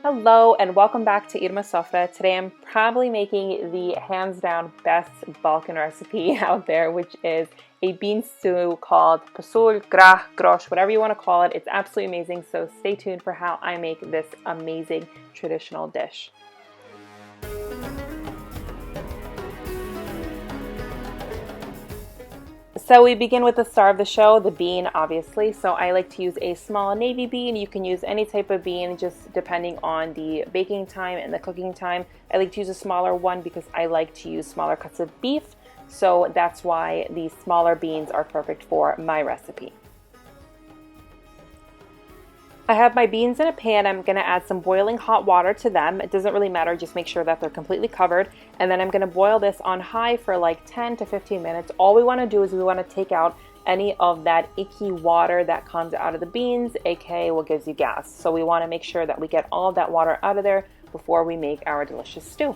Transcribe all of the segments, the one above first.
Hello and welcome back to Irma Sofra. Today I'm probably making the hands down best Balkan recipe out there, which is a bean stew called Pasulj, Grah, Grosh, whatever you want to call it. It's absolutely amazing, so stay tuned for how I make this amazing traditional dish. So we begin with the star of the show, the bean, obviously. So I like to use a small navy bean. You can use any type of bean, just depending on the baking time and the cooking time. I like to use a smaller one because I like to use smaller cuts of beef. So that's why these smaller beans are perfect for my recipe. I have my beans in a pan. I'm going to add some boiling hot water to them. It doesn't really matter, just make sure that they're completely covered. And then I'm going to boil this on high for like 10 to 15 minutes. All we want to do is we want to take out any of that icky water that comes out of the beans, aka what gives you gas. So we want to make sure that we get all of that water out of there before we make our delicious stew.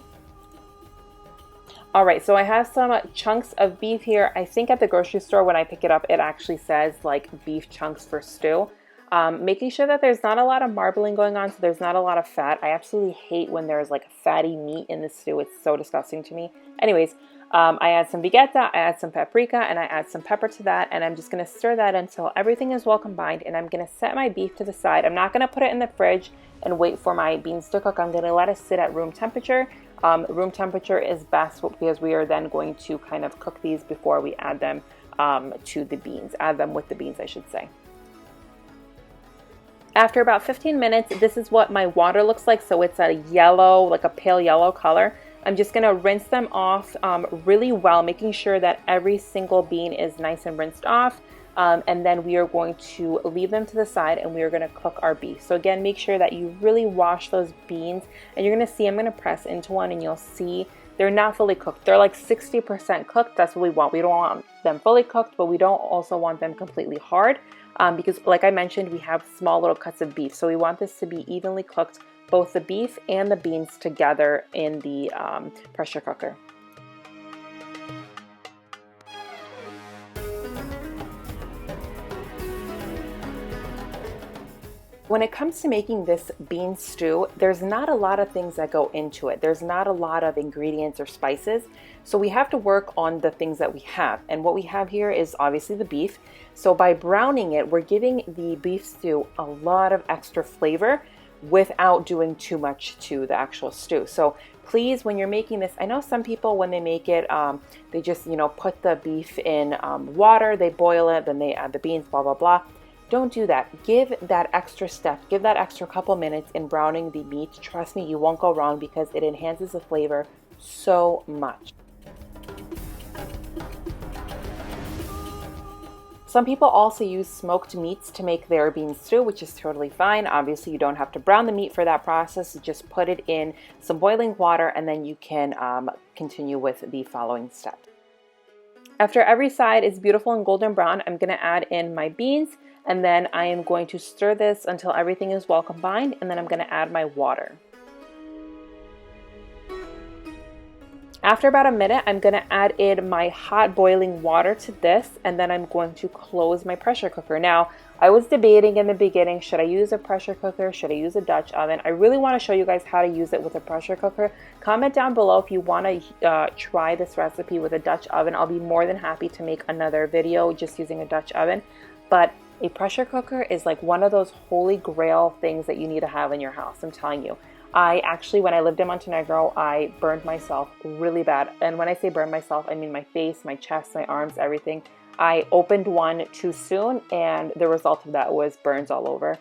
All right, so I have some chunks of beef here. I think at the grocery store when I pick it up, it actually says like beef chunks for stew. Making sure that there's not a lot of marbling going on, so there's not a lot of fat. I absolutely hate when there's like fatty meat in the stew. It's so disgusting to me. Anyways, I add some vegeta, I add some paprika, and I add some pepper to that, and I'm just going to stir that until everything is well combined, and I'm going to set my beef to the side. I'm not going to put it in the fridge and wait for my beans to cook. I'm going to let it sit at room temperature. Room temperature is best because we are then going to kind of cook these before we add them to the beans. Add them with the beans, I should say. After about 15 minutes, this is what my water looks like. So it's a yellow, like a pale yellow color. I'm just gonna rinse them off really well, making sure that every single bean is nice and rinsed off. And then we are going to leave them to the side and we are gonna cook our beef. So again, make sure that you really wash those beans, and you're gonna see, I'm gonna press into one and you'll see they're not fully cooked. They're like 60% cooked. That's what we want. We don't want them fully cooked, but we don't also want them completely hard. Because like I mentioned, we have small little cuts of beef. So we want this to be evenly cooked, both the beef and the beans together in the pressure cooker. When it comes to making this bean stew, there's not a lot of things that go into it. There's not a lot of ingredients or spices. So we have to work on the things that we have. And what we have here is obviously the beef. So by browning it, we're giving the beef stew a lot of extra flavor without doing too much to the actual stew. So please, when you're making this, I know some people when they make it, they just, put the beef in water, they boil it, then they add the beans, blah, blah, blah. Don't do that. Give that extra step, give that extra couple minutes in browning the meat. Trust me, you won't go wrong because it enhances the flavor so much. Some people also use smoked meats to make their bean stew, which is totally fine. Obviously, you don't have to brown the meat for that process. Just put it in some boiling water and then you can continue with the following step. After every side is beautiful and golden brown, I'm going to add in my beans, and then I am going to stir this until everything is well combined, and then I'm going to add my water. After about a minute, I'm going to add in my hot boiling water to this, and then I'm going to close my pressure cooker. Now, I was debating in the beginning, should I use a pressure cooker? Should I use a Dutch oven? I really want to show you guys how to use it with a pressure cooker. Comment down below if you want to try this recipe with a Dutch oven. I'll be more than happy to make another video just using a Dutch oven. But a pressure cooker is like one of those holy grail things that you need to have in your house, I'm telling you. I actually, when I lived in Montenegro, I burned myself really bad. And when I say burn myself, I mean my face, my chest, my arms, everything. I opened one too soon, and the result of that was burns all over.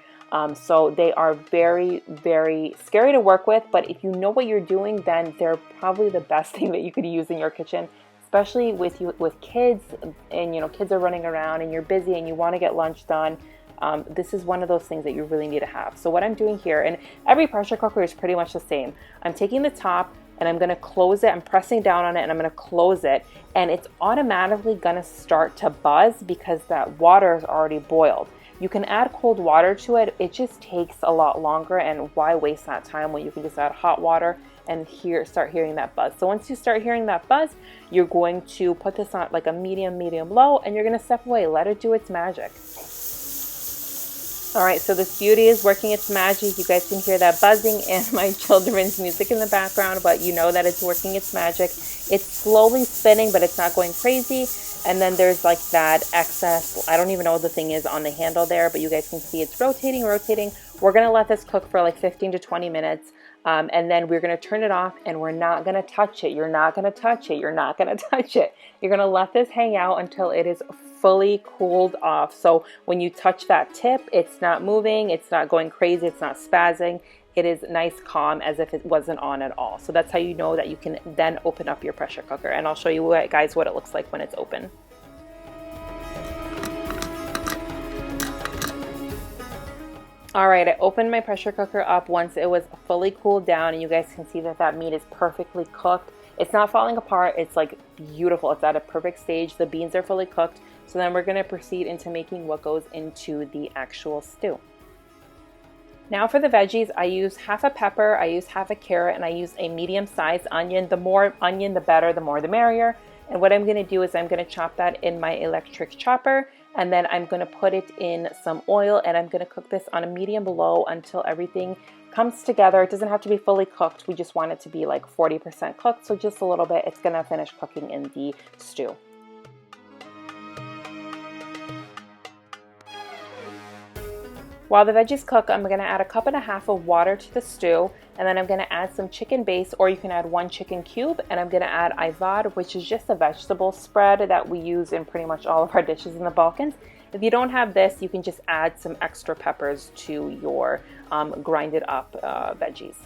So they are very, very scary to work with, but if you know what you're doing, then they're probably the best thing that you could use in your kitchen, especially with kids, and kids are running around and you're busy and you want to get lunch done. This is one of those things that you really need to have. So what I'm doing here, and every pressure cooker is pretty much the same. I'm taking the top and I'm going to close it. I'm pressing down on it and I'm going to close it, and it's automatically going to start to buzz because that water is already boiled. You can add cold water to it. It just takes a lot longer, and why waste that time when you can just add hot water and start hearing that buzz. So once you start hearing that buzz, you're going to put this on like a medium low, and you're going to step away. Let it do its magic. All right, so this beauty is working its magic. You guys can hear that buzzing and my children's music in the background, but you know that it's working its magic. It's slowly spinning, but it's not going crazy. And then there's like that excess, I don't even know what the thing is on the handle there, but you guys can see it's rotating, rotating. We're gonna let this cook for like 15 to 20 minutes. And then we're gonna turn it off and we're not gonna touch it. You're not gonna touch it. You're not gonna touch it. You're gonna let this hang out until it is fully cooled off. So when you touch that tip, it's not moving, it's not going crazy, it's not spazzing. It is nice, calm, as if it wasn't on at all. So that's how you know that you can then open up your pressure cooker. And I'll show you guys what it looks like when it's open. All right, I opened my pressure cooker up once it was fully cooled down, and you guys can see that that meat is perfectly cooked. It's not falling apart. It's like beautiful. It's at a perfect stage. The beans are fully cooked. So then we're going to proceed into making what goes into the actual stew. Now for the veggies, I use half a pepper, I use half a carrot, and I use a medium-sized onion. The more onion, the better, the more the merrier. And what I'm going to do is I'm going to chop that in my electric chopper, and then I'm going to put it in some oil, and I'm going to cook this on a medium low until everything comes together. It doesn't have to be fully cooked. We just want it to be like 40% cooked, so just a little bit. It's going to finish cooking in the stew. While the veggies cook, I'm going to add 1.5 cups of water to the stew, and then I'm going to add some chicken base, or you can add 1 chicken cube, and I'm going to add ayvar, which is just a vegetable spread that we use in pretty much all of our dishes in the Balkans. If you don't have this, you can just add some extra peppers to your grinded up veggies.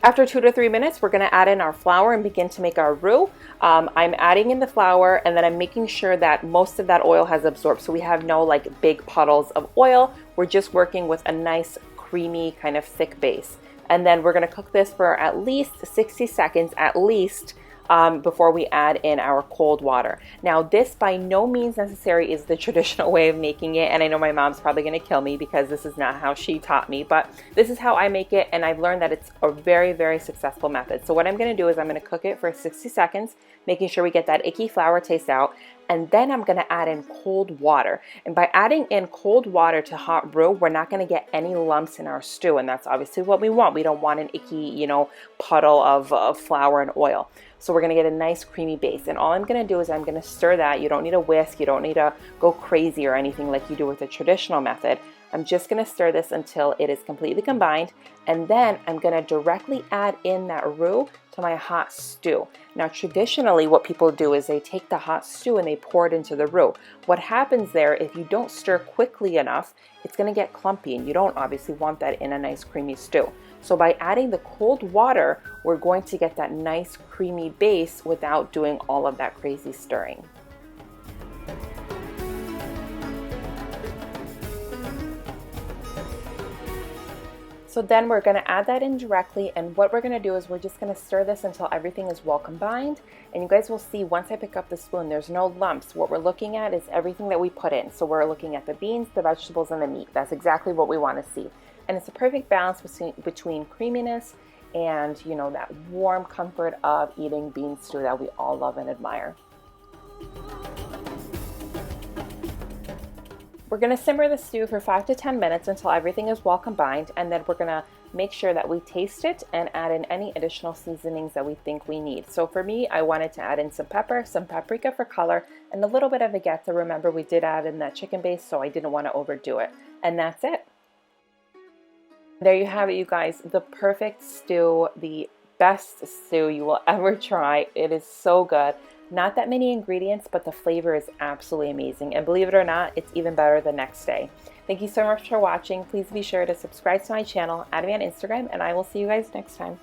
After 2 to 3 minutes, we're going to add in our flour and begin to make our roux. I'm adding in the flour, and then I'm making sure that most of that oil has absorbed, so we have no like big puddles of oil. We're just working with a nice creamy kind of thick base. And then we're going to cook this for at least 60 seconds at least before we add in our cold water. Now this by no means necessary is the traditional way of making it, and I know my mom's probably going to kill me because this is not how she taught me, but this is how I make it, and I've learned that it's a very, very successful method. So what I'm going to do is I'm going to cook it for 60 seconds, making sure we get that icky flour taste out, and then I'm going to add in cold water. And by adding in cold water to hot roux, we're not going to get any lumps in our stew, and that's obviously what we want. We don't want an icky, puddle of flour and oil. So we're going to get a nice creamy base, and all I'm going to do is I'm going to stir that. You don't need a whisk, you don't need to go crazy or anything like you do with the traditional method. I'm just going to stir this until it is completely combined, and then I'm going to directly add in that roux to my hot stew. Now traditionally what people do is they take the hot stew and they pour it into the roux. What happens there, if you don't stir quickly enough, it's going to get clumpy, and you don't obviously want that in a nice creamy stew. So by adding the cold water, we're going to get that nice creamy base without doing all of that crazy stirring. So then we're going to add that in directly, and what we're going to do is we're just going to stir this until everything is well combined. And you guys will see once I pick up the spoon, there's no lumps. What we're looking at is everything that we put in. So we're looking at the beans, the vegetables, and the meat. That's exactly what we want to see. And it's a perfect balance between creaminess and, that warm comfort of eating bean stew that we all love and admire. We're going to simmer the stew for 5 to 10 minutes until everything is well combined, and then we're going to make sure that we taste it and add in any additional seasonings that we think we need. So for me, I wanted to add in some pepper, some paprika for color, and a little bit of vegeta. Remember, we did add in that chicken base, so I didn't want to overdo it. And that's it. There you have it, you guys. The perfect stew, the best stew you will ever try. It is so good. Not that many ingredients, but the flavor is absolutely amazing. And believe it or not, it's even better the next day. Thank you so much for watching. Please be sure to subscribe to my channel, add me on Instagram, and I will see you guys next time.